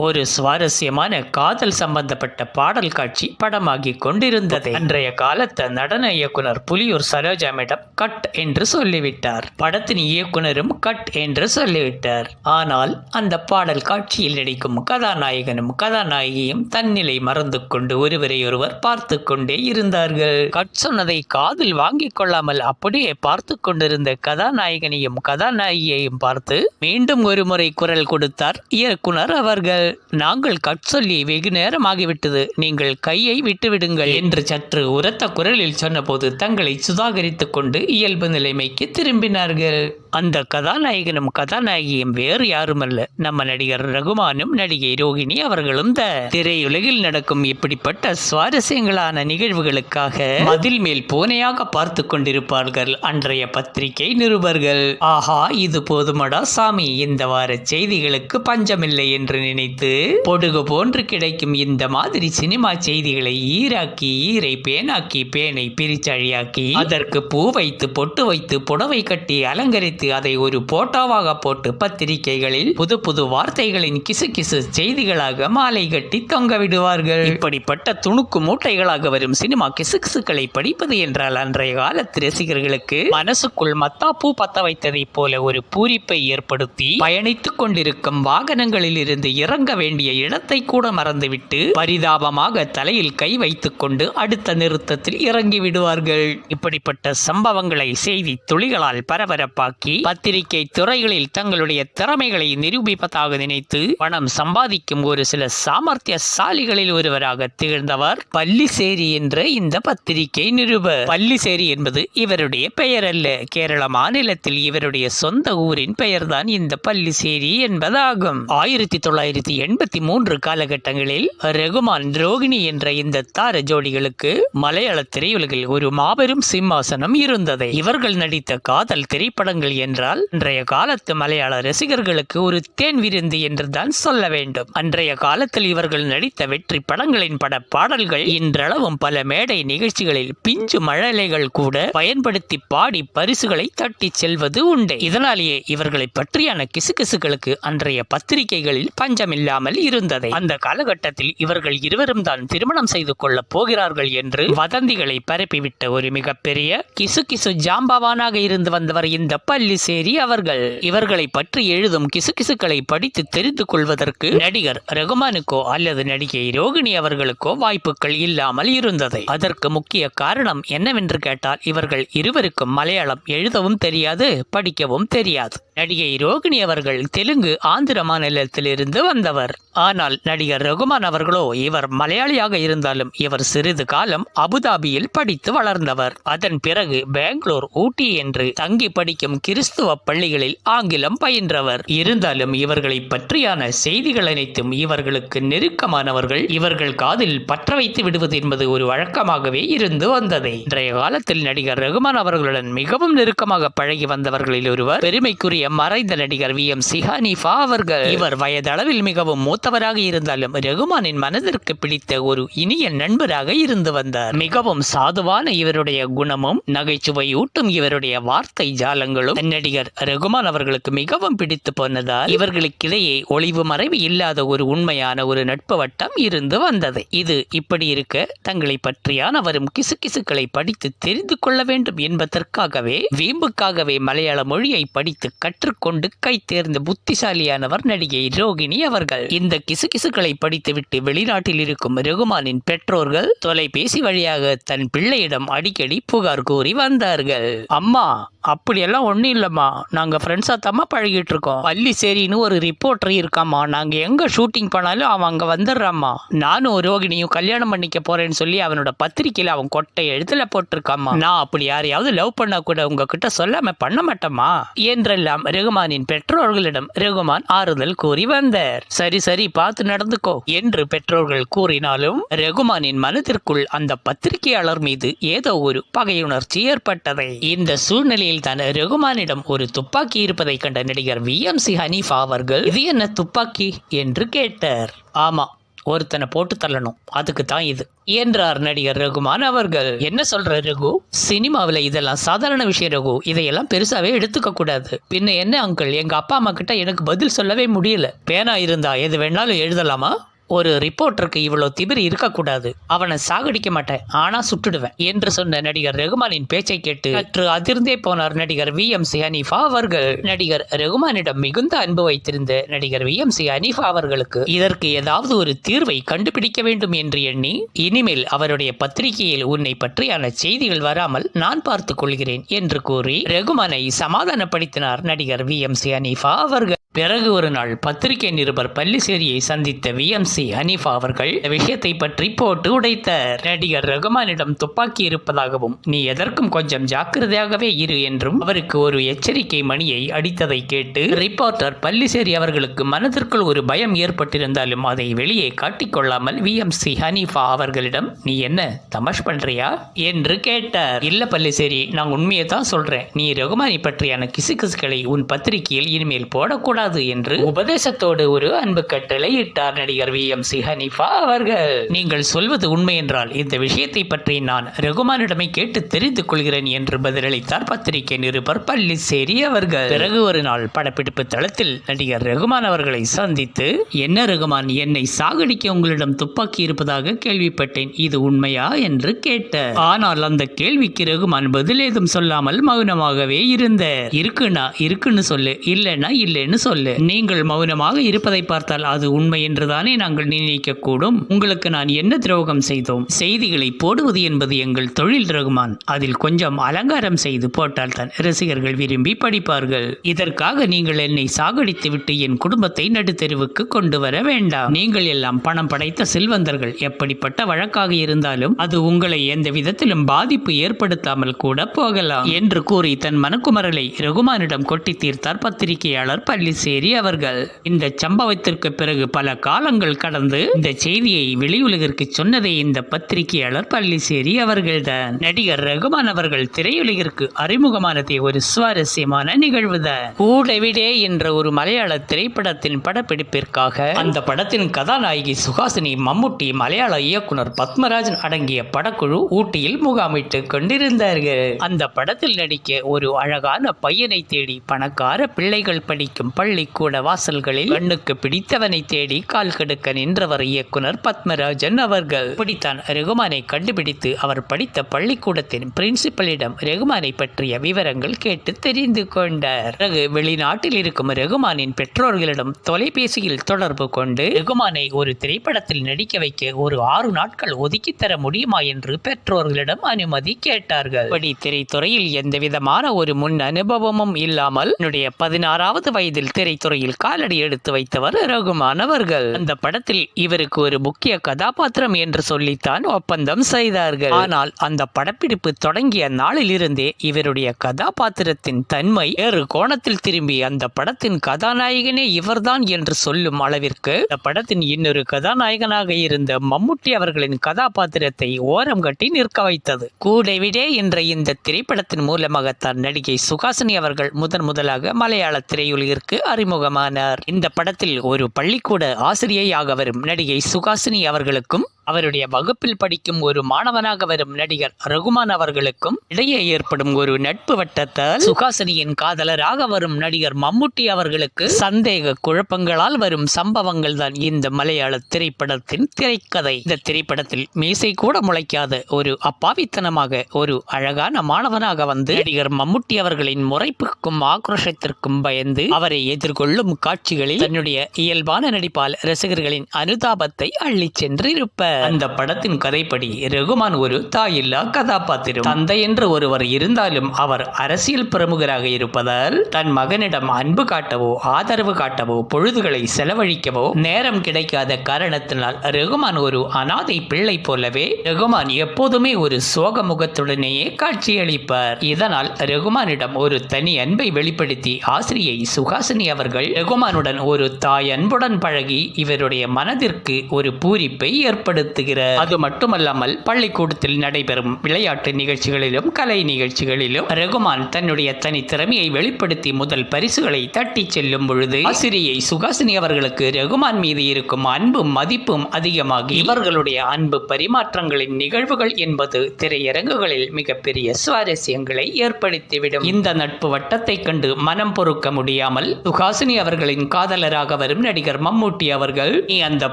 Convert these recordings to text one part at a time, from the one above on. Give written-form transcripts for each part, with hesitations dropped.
ஒரு சுவாரஸ்யமான காதல் சம்பந்தப்பட்ட பாடல் காட்சி படமாகி கொண்டிருந்தது. அன்றைய காலத்து நடன இயக்குனர் புலியூர் சரோஜா மேடம் கட் என்று சொல்லிவிட்டார். படத்தின் இயக்குனரும் கட் என்று சொல்லிவிட்டார். ஆனால் அந்த பாடல் காட்சியில் நடிக்கும் கதாநாயகனும் கதாநாயகியும் தன்னிலை மறந்து கொண்டு ஒருவரையொருவர் பார்த்து கொண்டே இருந்தார்கள். கட் சொன்னதை காதில் வாங்கிக் கொள்ளாமல் அப்படியே பார்த்து கொண்டிருந்த கதாநாயகனையும் கதாநாயகியையும் பார்த்து மீண்டும் ஒரு முறை குரல் கொடுத்தார் இயக்குனர் அவர்கள். நாங்கள் கட் சொல்லி வெகு நேரமாகிவிட்டது, நீங்கள் கையை விட்டுவிடுங்கள் என்று சற்று உரத்த குரலில் சொன்னபோது தங்களை சுதாகரித்துக் கொண்டு இயல்பு நிலைமைக்கு திரும்பினார்கள். அந்த கதாநாயகனும் கதாநாயகியும் வேறு யாருமல்ல, நம்ம நடிகர் ரகுமானும் நடிகை ரோகிணி அவர்களும் தான். திரையுலகில் நடக்கும் இப்படிப்பட்ட சுவாரஸ்யங்களான நிகழ்வுகளுக்காக மதில் மேல் பூனையாக பார்த்து கொண்டிருப்பார்கள் அன்றைய பத்திரிகை நிருபர்கள். ஆஹா, இது போதுமடா சாமி, இந்த வார செய்திகளுக்கு பஞ்சமில்லை என்று நினைத்து பொடுகு போன்று கிடைக்கும் இந்த மாதிரி சினிமா செய்திகளை ஈராக்கி ஈரை பேனாக்கி பேனை பிரிச்சழியாக்கி அதற்கு பூ வைத்து பொட்டு வைத்து புடவை கட்டி அலங்கரித்து அதை ஒரு போட்டோவாக போட்டு பத்திரிகைகளில் புது புது வார்த்தைகளின் கிசு கிசு செய்திகளாக மாலை கட்டி தொங்க விடுவார்கள். இப்படிப்பட்ட துணுக்கு மூட்டைகளாக வரும் சினிமா கிசுகிசுக்களை படிப்பது என்றால் அன்றைய காலத்து ரசிகர்களுக்கு மனசுக்குள் மத்தாப்பூ பத்த வைத்ததை போல ஒரு பூரிப்பை ஏற்படுத்தி பயணித்துக் கொண்டிருக்கும் வாகனங்களில் இருந்து இறங்க வேண்டிய இடத்தை கூட மறந்துவிட்டு பரிதாபமாக தலையில் கை வைத்துக் கொண்டு அடுத்த நிறுத்தத்தில் இறங்கி விடுவார்கள். இப்படிப்பட்ட சம்பவங்களை செய்தி துளிகளால் பரபரப்பாக்கி பத்திரிகை துறைகளில் தங்களுடைய திறமைகளை நிரூபிப்பதாக நினைத்து பணம் சம்பாதிக்கும் ஒரு சில சாமர்த்தியசாலிகளில் ஒருவராக திகழ்ந்தவர் பல்லிசேரி என்ற இந்த பத்திரிகை நிருபர். பல்லிசேரி என்பது இவருடைய பெயர் அல்ல, கேரள மாநிலத்தில் இவருடைய சொந்த ஊரின் பெயர்தான் இந்த பல்லிசேரி என்பதாகும். 1983 காலகட்டங்களில் ரகுமான் ரோகிணி என்ற இந்த தார ஜோடிகளுக்கு மலையாள திரையுலகில் ஒரு மாபெரும் சிம்மாசனம் இருந்தது. இவர்கள் நடித்த காதல் திரைப்படங்கள் என்றால் அன்றைய காலத்து மலையாள ரசிகர்களுக்கு ஒரு தேன் விருந்து என்றுதான் சொல்ல வேண்டும். அன்றைய காலத்தில் இவர்கள் நடித்த வெற்றி படங்களின் பட பாடல்கள் இன்றளவும் பல மேடை நிகழ்ச்சிகளில் பிஞ்சு மழலைகள் கூட பயன்படுத்தி பாடி பரிசுகளை தட்டி செல்வது உண்டு. இதனாலேயே இவர்களை பற்றியான கிசுகிசுகளுக்கு அன்றைய பத்திரிகைகளில் பஞ்சமில்லாமல் இருந்தது. அந்த காலகட்டத்தில் இவர்கள் இருவரும் தான் திருமணம் செய்து கொள்ள போகிறார்கள் என்று வதந்திகளை பரப்பிவிட்ட ஒரு மிகப்பெரிய கிசு ஜாம்பவானாக இருந்து வந்தவர் இந்த பல்லிசேரி அவர்கள். இவர்களை பற்றி எழுதும் கிசுகிசுக்களை படித்து தெரிந்து கொள்வதற்கு நடிகர் ரகுமானுக்கோ அல்லது நடிகை ரோகிணி அவர்களுக்கோ வாய்ப்புகள் இல்லாமல் இருந்தது. அதற்கு முக்கிய காரணம் என்னவென்று கேட்டால் இவர்கள் இருவருக்கும் மலையாளம் எழுதவும் தெரியாது, படிக்கவும் தெரியாது. நடிகை ரோகிணி அவர்கள் தெலுங்கு ஆந்திர மாநிலத்திலிருந்து வந்தவர். ஆனால் நடிகர் ரகுமான் அவர்களோ இவர் மலையாளியாக இருந்தாலும் இவர் சிறிது காலம் அபுதாபியில் படித்து வளர்ந்தவர். அதன் பிறகு பெங்களூர், ஊட்டி என்று தங்கி படிக்கும் கிறிஸ்துவ பள்ளிகளில் ஆங்கிலம் பயின்றவர். இருந்தாலும் இவர்களை பற்றியான செய்திகள் அனைத்தும் இவர்களுக்கு நெருக்கமானவர்கள் இவர்கள் காதில் பற்ற வைத்து விடுவது என்பது ஒரு வழக்கமாகவே இருந்து வந்தது. இன்றைய காலத்தில் நடிகர் ரகுமான் அவர்களுடன் மிகவும் நெருக்கமாக பழகி வந்தவர்களில் ஒருவர் பெருமைக்குரிய மறைந்த நடிகர் வி.எம்.சி. ஹனீஃபா அவர்கள். இவர் வயதளவில் மிகவும் மூத்தவராக இருந்தாலும் ரகுமானின் மனதிற்கு பிடித்த ஒரு இனிய நண்பராக இருந்து வந்தார். மிகவும் சாதுவான இவருடைய குணமும் நகைச்சுவையூட்டும் இவருடைய வார்த்தை ஜாலங்களும் நடிகர் ரகுமான் அவர்களுக்கு மிகவும் பிடித்து போனதால் இவர்களுக்கிடையே ஒளிவு மறைவு இல்லாத ஒரு உண்மையான ஒரு நட்பு வட்டம் இருந்து வந்தது. இது இப்படி இருக்க தங்களை பற்றியான வரும் கிசுகிசுக்களை படித்து தெரிந்து கொள்ள வேண்டும் என்பதற்காகவே வீம்புக்காகவே மலையாள மொழியை படித்து கற்றுக்கொண்டு கை தேர்ந்த புத்திசாலியானவர் நடிகை ரோகிணி அவர்கள். இந்த கிசுகிசுக்களை படித்துவிட்டு வெளிநாட்டில் இருக்கும் ரகுமானின் பெற்றோர்கள் தொலைபேசி வழியாக தன் பிள்ளையிடம் அடிக்கடி புகார் கூறி வந்தார்கள். அம்மா, அப்படியெல்லாம் ஒன்றும் இல்லைம்மா, நாங்கள் ஃப்ரெண்ட்ஸாக தாம்மா பழகிட்டு இருக்கோம். பல்லிசேரின்னு ஒரு ரிப்போர்ட்டர் இருக்காம்மா, நாங்கள் எங்கே ஷூட்டிங் பண்ணாலும் அவன் அங்கே வந்துடுறாம்மா. நானும் ரோகிணியும் கல்யாணம் பண்ணிக்க போறேன்னு சொல்லி அவனோட பத்திரிக்கையில் அவன் கொட்டை எழுத்துல போட்டிருக்காம்மா. நான் அப்படி யாரையாவது லவ் பண்ணா கூட உங்ககிட்ட சொல்லாம பண்ண மாட்டேம்மா என்றெல்லாம் ரகுமானின் பெற்றோர்களிடம் ரகுமான் ஆறுதல் கூறி வந்தார். சரி சரி, பார்த்து நடந்துக்கோ என்று பெற்றோர்கள் கூறினாலும் ரகுமானின் மனதிற்குள் அந்த பத்திரிகையாளர் மீது ஏதோ ஒரு பகையுணர்ச்சி ஏற்பட்டது. இந்த சூழ்நிலையில் தான் ரகுமானிடம் ஒரு துப்பாக்கி இருப்பதை கண்ட நடிகர் வி.எம்.சி. ஹனீஃபா அவர்கள் இது என்ன துப்பாக்கி என்று கேட்டார். ஆமா, ஒருத்தனை போட்டு தள்ளணும், அதுக்கு தான் இது என்றார் நடிகர் ரகுமான் அவர்கள். என்ன சொல்ற ரகு, சினிமாவில் இதெல்லாம் சாதாரண விஷயம் ரகு, இதையெல்லாம் பெருசாவே எடுத்துக்க கூடாது. பின்ன என்ன அங்கிள், எங்க அப்பா அம்மா கிட்ட எனக்கு பதில் சொல்லவே முடியல. பேனா இருந்தா எது வேணாலும் எழுதலாமா? ஒரு ரிப்போர்ட்டருக்கு இவ்வளோ திமிர் இருக்கக்கூடாது. அவனை சாகடிக்க மாட்டேன், ஆனா சுட்டுடுவேன் என்று சொன்ன நடிகர் ரகுமானின் பேச்சை கேட்டு சற்று அதிர்ந்தே போனார் நடிகர் VMC ஹனீஃபா அவர்கள். நடிகர் ரகுமானிடம் மிகுந்த அன்பு வைத்திருந்த நடிகர் VMC ஹனீஃபா அவர்களுக்கு இதற்கு ஏதாவது ஒரு தீர்வை கண்டுபிடிக்க வேண்டும் என்று எண்ணி, இனிமேல் அவருடைய பத்திரிகையில் உன்னை பற்றியான செய்திகள் வராமல் நான் பார்த்துக் கொள்கிறேன் என்று கூறி ரகுமானை சமாதானப்படுத்தினார் நடிகர் VMC ஹனீஃபா அவர்கள். பிறகு ஒரு நாள் பத்திரிகை நிருபர் பல்லிசேரியை சந்தித்த VMC ஹனீஃபா அவர்கள் இந்த விஷயத்தை பற்றி போட்டு உடைத்தார். நடிகர் ரகுமானிடம் துப்பாக்கி இருப்பதாகவும் நீ எதற்கும் கொஞ்சம் ஜாக்கிரதையாகவே இரு என்றும் அவருக்கு ஒரு எச்சரிக்கை மணியை அடித்ததை கேட்டு ரிப்போர்ட்டர் பல்லிசேரி அவர்களுக்கு மனதிற்குள் ஒரு பயம் ஏற்பட்டிருந்தாலும் அதை வெளியே காட்டிக்கொள்ளாமல் VMC ஹனீஃபா அவர்களிடம் நீ என்ன தமாஷ் பண்றியா என்று கேட்டார். இல்ல பல்லிசேரி, நான் உண்மையை தான் சொல்றேன். நீ ரகுமானி பற்றியான கிசுகிசுகளை உன் பத்திரிகையில் இனிமேல் போடக்கூடாது என்று உபதேசத்தோடு ஒரு அன்பு கட்டளை இட்டார் நடிகர் VMC ஹனீஃபா அவர்கள். நீங்கள் சொல்வது உண்மை என்றால் இந்த விஷயத்தை பற்றி நான் ரகுமானிடமே கேட்டு தெரிந்து கொள்கிறேன் என்று பதிலளித்தார் பத்திரிகை நிருபர் பல்லிசேரி அவர்கள். பிறகு ஒரு நாள் படப்பிடிப்பு தளத்தில் நடிகர் ரகுமான் அவர்களை சந்தித்து, என்ன ரகுமான், என்னை சாகடிக்க உங்களிடம் துப்பாக்கி இருப்பதாக கேள்விப்பட்டேன், இது உண்மையா என்று கேட்டார். ஆனால் அந்த கேள்விக்கு ரகுமான் பதில் ஏதும் சொல்லாமல் மௌனமாகவே இருந்தார். இருக்குன்னா இருக்குன்னு சொல்லு, இல்லைன்னா இல்லைன்னு சொல்லு. நீங்கள் மௌனமாக இருப்பதை பார்த்தால் அது உண்மை என்றுதானே நாங்கள் நினைக்க கூடும். உங்களுக்கு நான் என்ன துரோகம் செய்தோம்? செய்திகளை போடுவது என்பது எங்கள் தொழில் ரகுமான். அதில் கொஞ்சம் அலங்காரம் செய்து போட்டால் தான் ரசிகர்கள் விரும்பி படிப்பார்கள். இதற்காக நீங்கள் என்னை சாகடித்து விட்டு என் குடும்பத்தை நடுத்தெருவுக்கு கொண்டு வர வேண்டாம். நீங்கள் எல்லாம் பணம் படைத்த செல்வந்தர்கள். எப்படிப்பட்ட வழக்காக இருந்தாலும் அது உங்களை எந்த விதத்திலும் பாதிப்பு ஏற்படுத்தாமல் கூட போகலாம் என்று கூறி தன் மனக்குமரலை ரகுமானிடம் கொட்டி தீர்த்தார் பத்திரிகையாளர் பல்லிசேரி அவர்கள். இந்த சம்பவத்திற்கு பிறகு பல காலங்கள் கடந்து இந்த செய்தியை வெளியுலகிற்கு சொன்னதே இந்த பத்திரிகையாளர் பல்லிசேரி அவர்கள்தான். நடிகர் ரகுமான் அவர்கள் திரையுலகிற்கு அறிமுகமானதே ஒரு சுவாரஸ்யமான நிகழ்வுதான். கூடவிடே என்ற ஒரு மலையாள திரைப்படத்தின் படப்பிடிப்பிற்காக அந்த படத்தின் கதாநாயகி சுஹாசினி, மம்முட்டி, மலையாள இயக்குனர் பத்மராஜன் அடங்கிய படக்குழு ஊட்டியில் முகாமிட்டு கொண்டிருந்தார்கள். அந்த படத்தில் நடிக்க ஒரு அழகான பையனை தேடி பணக்கார பிள்ளைகள் படிக்கும் பள்ளிக்கூட வாசல்களில் கண்ணுக்கு பிடித்தவனை தேடி கால் கெடுக்க நின்றவர் இயக்குனர் பத்மராஜன் அவர்கள். இப்படித்தான் ரகுமானை கண்டுபிடித்து அவர் படித்த பள்ளிக்கூடத்தின் பிரின்சிபலிடம் ரகுமானை பற்றிய விவரங்கள் கேட்டு தெரிந்து கொண்டார். பிறகு வெளிநாட்டில் இருக்கும் ரகுமானின் பெற்றோர்களிடம் தொலைபேசியில் தொடர்பு கொண்டு ரகுமானை ஒரு திரைப்படத்தில் நடிக்க வைக்க ஒரு 6 நாட்கள் ஒதுக்கி தர முடியுமா என்று பெற்றோர்களிடம் அனுமதி கேட்டார்கள். இப்படி திரைத்துறையில் எந்தவிதமான ஒரு முன் அனுபவமும் இல்லாமல் என்னுடைய 16வது வயதில் திரைத்துறையில் காலடி எடுத்து வைத்தவர் ரகுமான் அவர்கள். அந்த படத்தில் இவருக்கு ஒரு முக்கிய கதாபாத்திரம் என்று சொல்லித்தான் ஒப்பந்தம் செய்தார்கள். ஆனால் அந்த படப்பிடிப்பு தொடங்கிய நாளில் இருந்தே இவருடைய கதாபாத்திரத்தின் தன்மை வேறு கோணத்தில் திரும்பி அந்த படத்தின் கதாநாயகனே இவர்தான் என்று சொல்லும் அளவிற்கு அந்த படத்தின் இன்னொரு கதாநாயகனாக இருந்த மம்முட்டி அவர்களின் கதாபாத்திரத்தை ஓரம் கட்டி நிற்க வைத்தது. கூடவிடே என்ற இந்த திரைப்படத்தின் மூலமாகத்தான் நடிகை சுஹாசினி அவர்கள் முதலாக மலையாள திரையுலகிற்கு அறிமுகமானார். இந்த படத்தில் ஒரு பள்ளிக்கூட ஆசிரியையாக வரும் நடிகை சுஹாசினி அவர்களுக்கும் அவருடைய வகுப்பில் படிக்கும் ஒரு மாணவனாக வரும் நடிகர் ரகுமான் அவர்களுக்கும் இடையே ஏற்படும் ஒரு நட்பு வட்டத்தால் சுஹாசினியின் காதலராக வரும் நடிகர் மம்முட்டி அவர்களுக்கு சந்தேக குழப்பங்களால் வரும் சம்பவங்கள் தான் இந்த மலையாள திரைப்படத்தின் திரைக்கதை. இந்த திரைப்படத்தில் மீசை கூட முளைக்காத ஒரு அப்பாவித்தனமாக ஒரு அழகான மாணவனாக வந்து நடிகர் மம்முட்டி அவர்களின் முறைப்புக்கும் ஆக்ரோஷத்திற்கும் பயந்து அவரை எதிர்கொள்ளும் காட்சிகளில் தன்னுடைய இயல்பான நடிப்பால் ரசிகர்களின் அனுதாபத்தை அள்ளி சென்று இருப்பார். அந்த படத்தின் கதைப்படி ரகுமான் ஒரு தாயில்லா கதாபாத்திரம். தந்தை என்று ஒருவர் இருந்தாலும் அவர் அரசியல் பிரமுகராக இருப்பதால் தன் மகனிடம் அன்பு காட்டவோ ஆதரவு காட்டவோ பொழுதுகளை செலவழிக்கவோ நேரம் கிடைக்காத காரணத்தினால் ரகுமான் ஒரு அனாதை பிள்ளை போலவே ரகுமான் எப்போதுமே ஒரு சோக முகத்துடனேயே காட்சியளிப்பார். இதனால் ரகுமானிடம் ஒரு தனி அன்பை வெளிப்படுத்தி ஆசிரியை சுஹாசினி அவர்கள் ரகுமானுடன் ஒரு தாய் அன்புடன் பழகி இவருடைய மனதிற்கு ஒரு பூரிப்பை ஏற்படுத்த வெளிப்படுத்துகிறார். அது மட்டுமல்லாமல் பள்ளிக்கூடத்தில் நடைபெறும் விளையாட்டு நிகழ்ச்சிகளிலும் கலை நிகழ்ச்சிகளிலும் ரகுமான் தன்னுடைய தனித்திறமையை வெளிப்படுத்தி முதல் பரிசுகளை தட்டி செல்லும் பொழுது ஆசிரியை சுகாசினி அவர்களுக்கு ரகுமான் மீது இருக்கும் அன்பும் மதிப்பும் அதிகமாகி இவர்களுடைய அன்பு பரிமாற்றங்களின் நிகழ்வுகள் என்பது திரையரங்குகளில் மிகப்பெரிய சுவாரஸ்யங்களை ஏற்படுத்திவிடும். இந்த நட்பு வட்டத்தை கண்டு மனம் பொறுக்க முடியாமல் சுகாசினி அவர்களின் காதலராக வரும் நடிகர் மம்முட்டி அவர்கள், நீ அந்த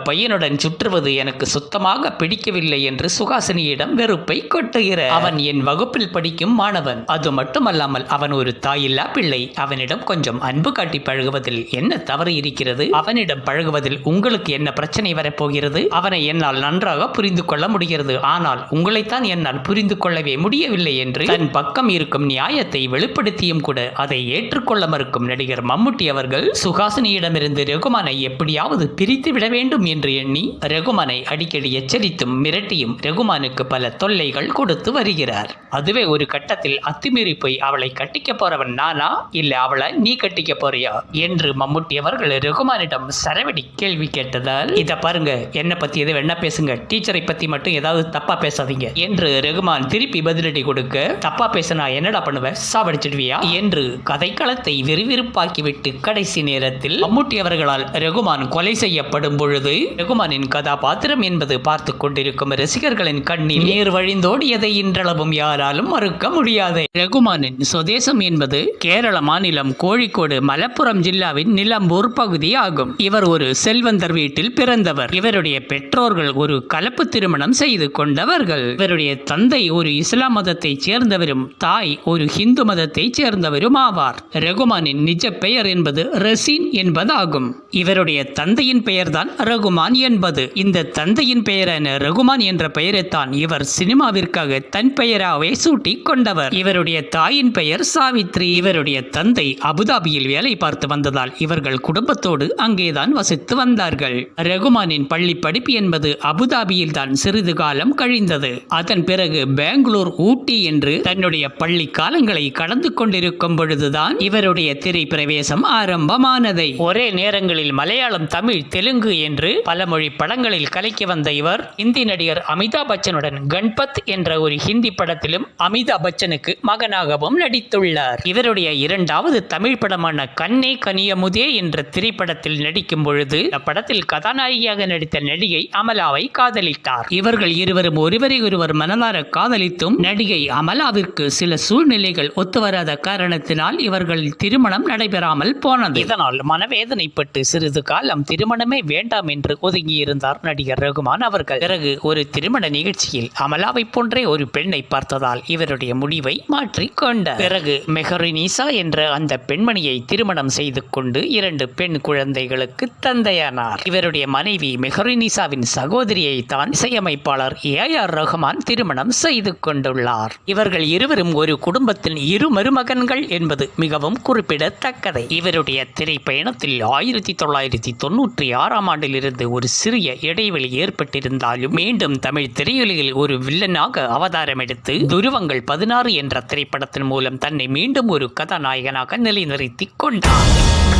பையனுடன் சுற்றுவது எனக்கு சுத்தமாக பிடிக்கவில்லை என்று சுகாசினியிடம் வெறுப்பை கொட்டுகிறார். அவன் என் வகுப்பில் படிக்கும் மாணவன், அது மட்டுமல்லாமல் அவன் ஒரு தாயில்லா பிள்ளை. அவனிடம் கொஞ்சம் அன்பு காட்டி பழகுவதில் என்ன தவறு இருக்கிறது? அவனிடம் பழகுவதில் உங்களுக்கு என்ன பிரச்சனை வரப்போகிறது? அவனை என்னால் நன்றாக புரிந்து கொள்ள முடிகிறது, ஆனால் உங்களைத்தான் என்னால் புரிந்து கொள்ளவே முடியவில்லை என்று தன் பக்கம் இருக்கும் நியாயத்தை வெளிப்படுத்தியும் கூட அதை ஏற்றுக்கொள்ள மறுக்கும் நடிகர் மம்முட்டி அவர்கள் சுகாசினியிடமிருந்து ரகுமானை எப்படியாவது பிரித்து விட வேண்டும் என்று எண்ணி ரகுமானை அடிக்கடி எச்சரித்தும் மிரட்டியும் ரகுமானுக்கு பல தொல்லைகள் கொடுத்து வருகிறார். அதுவே ஒரு கட்டத்தில் அத்துமீறி போய் அவளை கட்டிக்க போறவன் நானா இல்ல அவளை நீ கட்டிக்க போறியா என்று மம்முட்டி அவர்கள் ரகுமானிடம் சரவடி கேள்வி கேட்டதால், இத பாருங்க, என்ன பத்தி எது வேணா பேசுங்க, டீச்சரை பத்தி மட்டும் ஏதாவது தப்பா பேசாதீங்க என்று ரகுமான் திருப்பி பதிலடி கொடுக்க, தப்பா பேசினா என்னடா பண்ணுவ, சாவடிச்சிடுவியா என்று கதைக்களத்தை விறுவிறுப்பாக்கிவிட்டு கடைசி நேரத்தில் மம்முட்டி அவர்களால் ரகுமான் கொலை செய்யப்படும் பொழுது ரகுமானின் கதாபாத்திரம் என்பது பார்த்து கொண்டிருக்கும் ரசிகர்களின் கண்ணில் நீர் வழிந்தோடியதை இன்றளவும் யாராலும் மறுக்க முடியாது. ரகுமானின் சொதேசம் என்பது கேரள மாநிலம் கோழிக்கோடு மலப்புரம் ஜில்லாவின் நிலம்பூர் பகுதி ஆகும். இவர் ஒரு செல்வந்தர் வீட்டில் பிறந்தவர். இவருடைய பெற்றோர்கள் ஒரு கலப்பு திருமணம் செய்து கொண்டவர்கள். இவருடைய தந்தை ஒரு இஸ்லாம் மதத்தை சேர்ந்தவரும் தாய் ஒரு ஹிந்து மதத்தை சேர்ந்தவரும் ஆவார். ரகுமானின் நிஜ பெயர் என்பது ரசீன் என்பதாகும். இவருடைய தந்தையின் பெயர்தான் ரகுமான் என்பது. இந்த தந்தையின் பெயரான ரகுமான் என்ற பெயரைத்தான் இவர் சினிமாவிற்காக தன் பெயராகவே சூட்டி கொண்டவர். இவருடைய தாயின் பெயர் சாவித்ரி. இவருடைய தந்தை அபுதாபியில் வேலை பார்த்து வந்ததால் இவர்கள் குடும்பத்தோடு அங்கேதான் வசித்து வந்தார்கள். ரகுமானின் பள்ளி படிப்பு என்பது அபுதாபியில் தான் சிறிது காலம் கழிந்தது. அதன் பிறகு பெங்களூர், ஊட்டி என்று தன்னுடைய பள்ளி காலங்களை கடந்து கொண்டிருக்கும் பொழுதுதான் இவருடைய திரை பிரவேசம் ஆரம்பமானதை. ஒரே நேரங்களில் மலையாளம், தமிழ், தெலுங்கு என்று பல மொழி படங்களில் கலக்கி வந்த இவர் இந்தி நடிகர் அமிதாப் பச்சனுடன் கண்பத் என்ற ஒரு ஹிந்தி படத்திலும் அமிதாப் பச்சனுக்கு மகனாகவும் நடித்துள்ளார். இவருடைய இரண்டாவது தமிழ் படமான கண்ணே கனியமுதே என்ற திரைப்படத்தில் நடிக்கும் பொழுது படத்தில் கதாநாயகியாக நடித்த நடிகை அமலாவை காதலித்தார். இவர்கள் இருவரும் ஒருவரை ஒருவர் மனதார காதலித்தும் நடிகை அமலாவிற்கு சில சூழ்நிலைகள் ஒத்துவராத காரணத்தினால் இவர்கள் திருமணம் நடைபெறாமல் போனது. இதனால் மனவேதனைப்பட்டு சிறிது காலம் திருமணமே வேண்டாம் என்று ஒதுங்கியிருந்தார் நடிகர் ரகுமான் அவர்கள். பிறகு ஒரு திருமண நிகழ்ச்சியில் அமலாவை போன்றே ஒரு பெண்ணை பார்த்ததால் இவருடைய முடிவை மாற்றிக் கொண்டார். பிறகு மெஹரினிசா என்ற அந்த பெண்மணியை திருமணம் செய்து கொண்டு 2 பெண் குழந்தைகளுக்கு தந்தையானார். இவருடைய மனைவி மெஹரினிசாவின் சகோதரியை தான் இசையமைப்பாளர் ஏ.ஆர். ரகுமான் திருமணம் செய்து கொண்டுள்ளார். இவர்கள் இருவரும் ஒரு குடும்பத்தின் 2 மருமகன்கள் என்பது மிகவும் குறிப்பிடத்தக்கது. இவருடைய திரைப்பயணத்தில் 1996ஆம் ஆண்டிலிருந்து ஒரு சிறிய இடைவெளி ஏற்பட்டிருந்தாலும் மீண்டும் தமிழ் திரையுலகில் ஒரு வில்லனாக அவதாரம் எடுத்து துருவங்கள் 16 என்ற திரைப்படத்தின் மூலம் தன்னை மீண்டும் ஒரு கதாநாயகனாக நிலைநிறுத்திக் கொண்டார்.